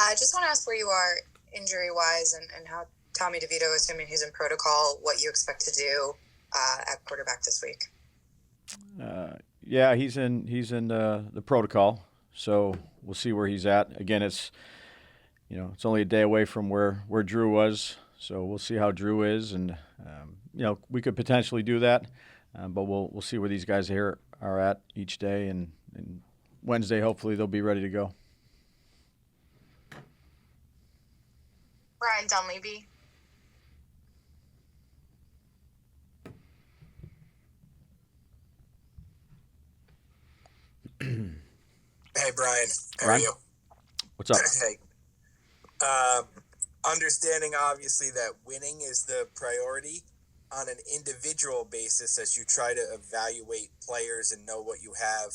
I just want to ask where you are injury-wise and how Tommy DeVito, assuming he's in protocol, what you expect to do at quarterback this week. Yeah, he's in the protocol, so we'll see where he's at. Again, it's only a day away from where Drew was, so we'll see how Drew is, and we could potentially do that, but we'll see where these guys here are at each day, and Wednesday hopefully they'll be ready to go. Brian Dunleavy. Hey, Brian. How are you? What's up? Hey. Understanding, obviously, that winning is the priority on an individual basis as you try to evaluate players and know what you have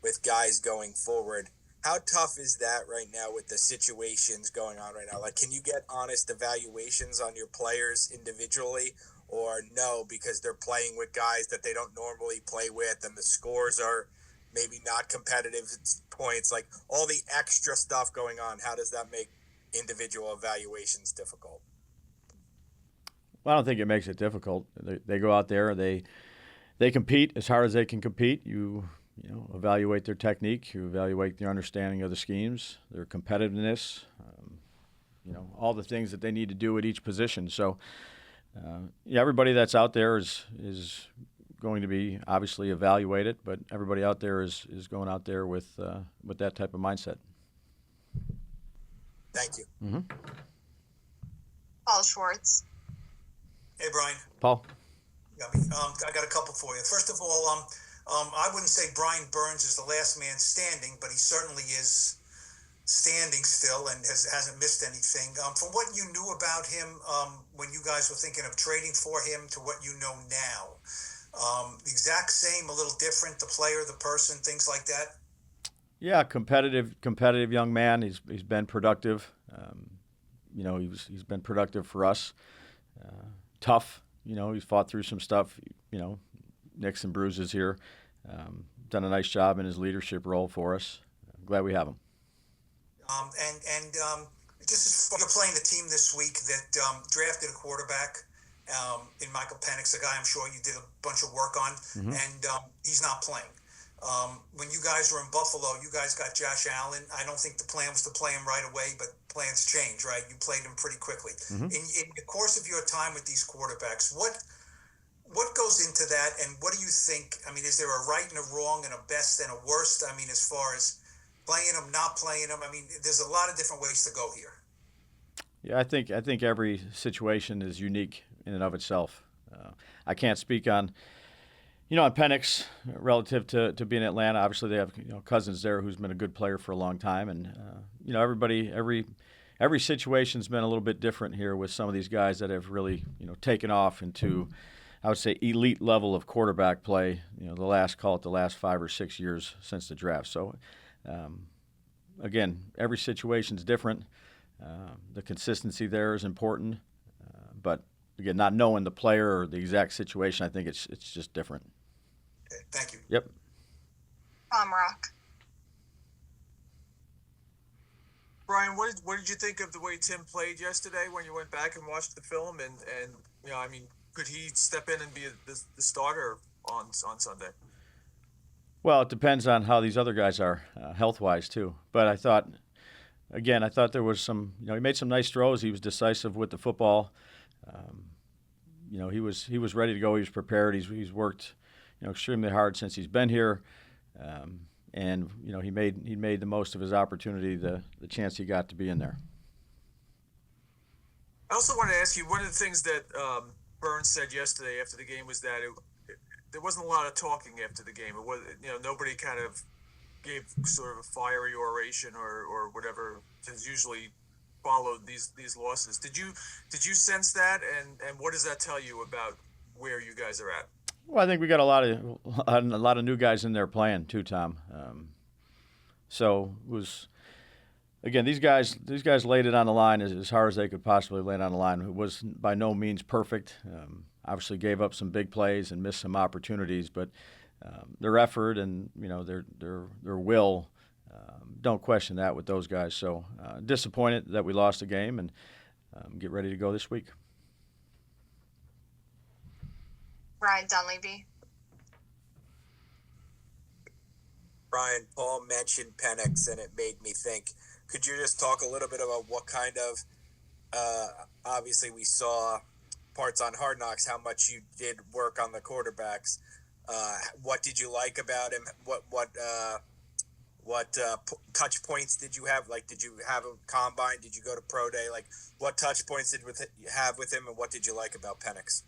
with guys going forward. How tough is that right now with the situations going on right now? Like, can you get honest evaluations on your players individually, or no, because they're playing with guys that they don't normally play with and the scores are maybe not competitive points, like all the extra stuff going on? How does that make individual evaluations difficult? Well, I don't think it makes it difficult. They go out there, they compete as hard as they can compete. You evaluate their technique, you evaluate their understanding of the schemes, their competitiveness, all the things that they need to do at each position. So, everybody that's out there is going to be obviously evaluated, but everybody out there is going out there with that type of mindset. Thank you. Mm-hmm. Paul Schwartz. Hey, Brian. Paul. I got a couple for you. First of all, I wouldn't say Brian Burns is the last man standing, but he certainly is standing still and hasn't missed anything. From what you knew about him when you guys were thinking of trading for him to what you know now, the exact same, a little different, the player, the person, things like that? Yeah, competitive young man. He's been productive. He's been productive for us. Tough. He's fought through some stuff. Nicks and bruises here. Done a nice job in his leadership role for us. I'm glad we have him. Just you're playing the team this week that drafted a quarterback in Michael Penix, a guy I'm sure you did a bunch of work on, and he's not playing. When you guys were in Buffalo, you guys got Josh Allen. I don't think the plan was to play him right away, but plans change, right? You played him pretty quickly. In the course of your time with these quarterbacks, what goes into that, and what do you think? I mean, is there a right and a wrong and a best and a worst? I mean, as far as playing them, not playing them, I mean, there's a lot of different ways to go here. Yeah, I think every situation is unique in and of itself. I can't speak on Penix relative to being in Atlanta. Obviously, they have Cousins there who's been a good player for a long time, and every situation's been a little bit different here with some of these guys that have really taken off into, I would say, elite level of quarterback play. The last 5 or 6 years since the draft. So, again, every situation's different. The consistency there is important, but again, not knowing the player or the exact situation, I think it's just different. Okay, thank you. Yep. Tom Rock. Brian, what did you think of the way Tim played yesterday when you went back and watched the film? And could he step in and be the starter on Sunday? Well, it depends on how these other guys are health-wise too. But I thought there was some. He made some nice throws. He was decisive with the football. He was ready to go. He was prepared. He's worked extremely hard since he's been here, and he made the most of his opportunity, the chance he got to be in there. I also want to ask you, one of the things that Burns said yesterday after the game was that there wasn't a lot of talking after the game. It was nobody kind of gave sort of a fiery oration or whatever has usually followed these losses. Did you sense that, and what does that tell you about where you guys are at? Well, I think we got a lot of new guys in there playing too, Tom. So it was, again, these guys laid it on the line as hard as they could possibly lay it on the line. It was by no means perfect. Obviously gave up some big plays and missed some opportunities, but their effort and their will Don't question that with those guys. So disappointed that we lost the game, and get ready to go this week. Ryan Dunleavy. Brian, Paul mentioned Penix, and it made me think. Could you just talk a little bit about what kind of? Obviously, we saw parts on Hard Knocks how much you did work on the quarterbacks. What did you like about him? What touch points did you have? Like, did you have a combine? Did you go to pro day? Like, what touch points did you have with him, and what did you like about Penix?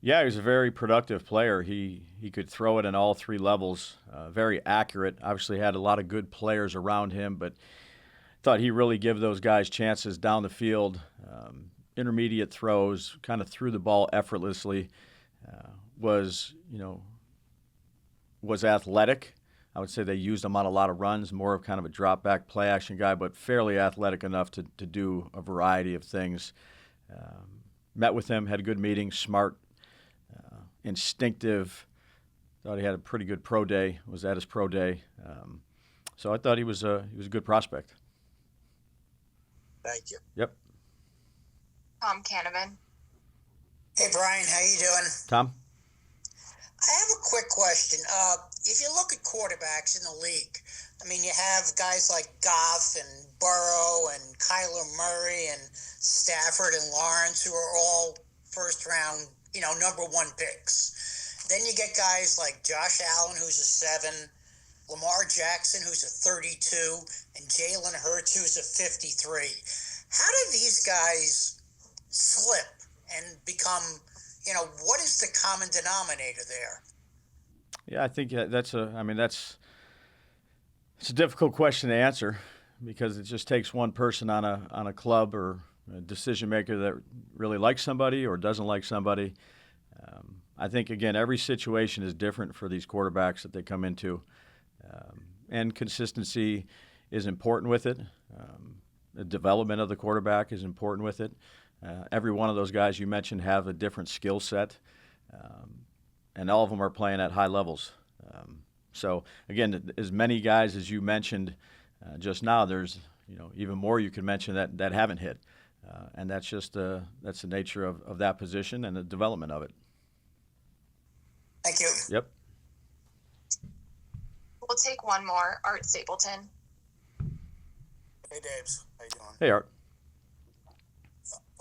Yeah, he was a very productive player. He could throw it in all three levels. Very accurate. Obviously had a lot of good players around him, but thought he really gave those guys chances down the field. Intermediate throws, kind of threw the ball effortlessly. Was athletic. I would say they used him on a lot of runs, more of kind of a drop back play action guy, but fairly athletic enough to do a variety of things. Met with him, had a good meeting, smart, instinctive. Thought he had a pretty good pro day. Was at his pro day, so I thought he was a good prospect. Thank you. Yep. Tom Canavan. Hey Brian, how you doing? Tom? I have a quick question. If you look at quarterbacks in the league, I mean, you have guys like Goff and Burrow and Kyler Murray and Stafford and Lawrence, who are all first round, number one picks. Then you get guys like Josh Allen, who's a 7, Lamar Jackson, who's a 32, and Jalen Hurts, who's a 53. How do these guys slip and become, what is the common denominator there? Yeah, I think it's a difficult question to answer because it just takes one person on a club or a decision maker that really likes somebody or doesn't like somebody. I think, again, every situation is different for these quarterbacks that they come into. And consistency is important with it. The development of the quarterback is important with it. Every one of those guys you mentioned have a different skill set, and all of them are playing at high levels. So, again, as many guys as you mentioned just now, there's even more you could mention that haven't hit. And that's just that's the nature of that position and the development of it. Thank you. Yep. We'll take one more. Art Stapleton. Hey, Dabes. How you doing? Hey, Art.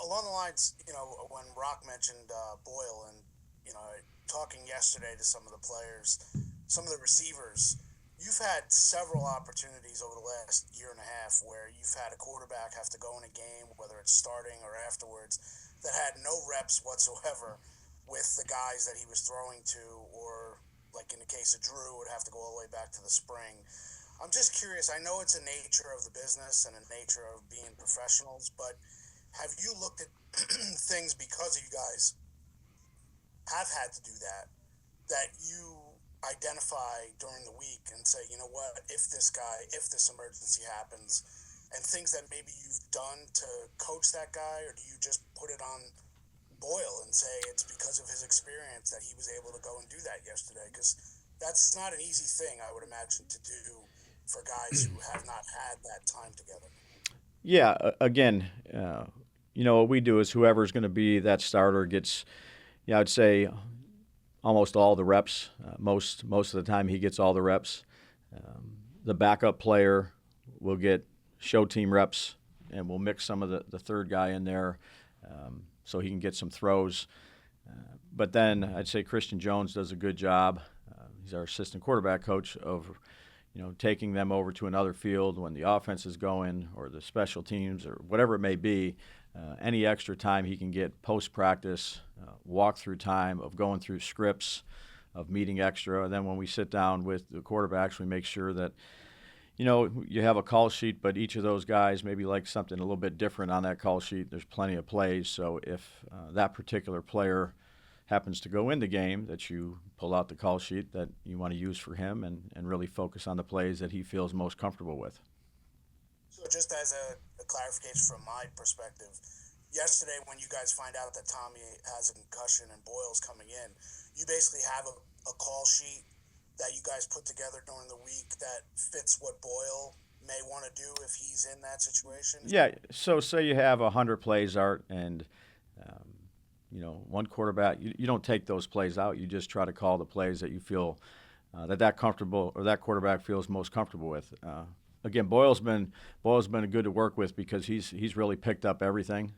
Along the lines, when Rock mentioned Boyle and, talking yesterday to some of the players, some of the receivers, you've had several opportunities over the last year and a half where you've had a quarterback have to go in a game, whether it's starting or afterwards, that had no reps whatsoever with the guys that he was throwing to, or like in the case of Drew, would have to go all the way back to the spring. I'm just curious. I know it's a nature of the business and a nature of being professionals, but have you looked at things because you guys have had to do that you identify during the week and say, you know what, if this emergency happens, and things that maybe you've done to coach that guy, or do you just put it on Boyle and say it's because of his experience that he was able to go and do that yesterday? Because that's not an easy thing, I would imagine, to do for guys who have not had that time together. Yeah, again, what we do is whoever's going to be that starter gets, I'd say almost all the reps. Most of the time he gets all the reps. The backup player will get show team reps, and we'll mix some of the third guy in there so he can get some throws. But then I'd say Christian Jones does a good job. He's our assistant quarterback coach of taking them over to another field when the offense is going, or the special teams, or whatever it may be. Any extra time he can get post-practice, walk-through time of going through scripts, of meeting extra. And then when we sit down with the quarterbacks, we make sure that, you have a call sheet, but each of those guys maybe like something a little bit different on that call sheet. There's plenty of plays. So if that particular player happens to go in the game, that you pull out the call sheet that you want to use for him and really focus on the plays that he feels most comfortable with. So just as a clarification from my perspective, yesterday when you guys find out that Tommy has a concussion and Boyle's coming in, you basically have a call sheet that you guys put together during the week that fits what Boyle may want to do if he's in that situation? Yeah. So say you have 100 plays, Art, and one quarterback. You don't take those plays out. You just try to call the plays that you feel that comfortable or that quarterback feels most comfortable with. Again, Boyle's been good to work with because he's really picked up everything.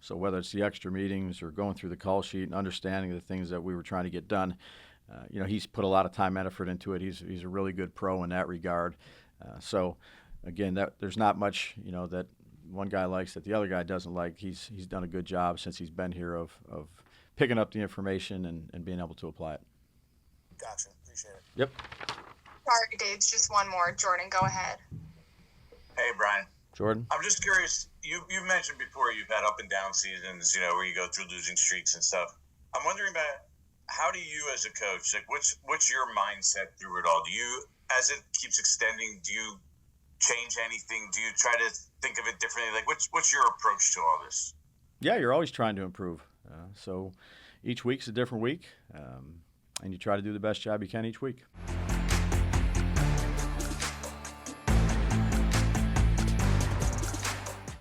So whether it's the extra meetings or going through the call sheet and understanding the things that we were trying to get done, he's put a lot of time and effort into it. He's a really good pro in that regard. So again, there's not much that one guy likes that the other guy doesn't like. He's done a good job since he's been here of picking up the information and being able to apply it. Gotcha. Appreciate it. Yep. Sorry, Dave, just one more. Jordan, go ahead. Hey, Brian. Jordan? I'm just curious. You've mentioned before you've had up and down seasons, where you go through losing streaks and stuff. I'm wondering about how do you as a coach, like what's your mindset through it all? Do you, as it keeps extending, do you change anything? Do you try to think of it differently? Like what's your approach to all this? Yeah, you're always trying to improve. So each week's a different week, and you try to do the best job you can each week.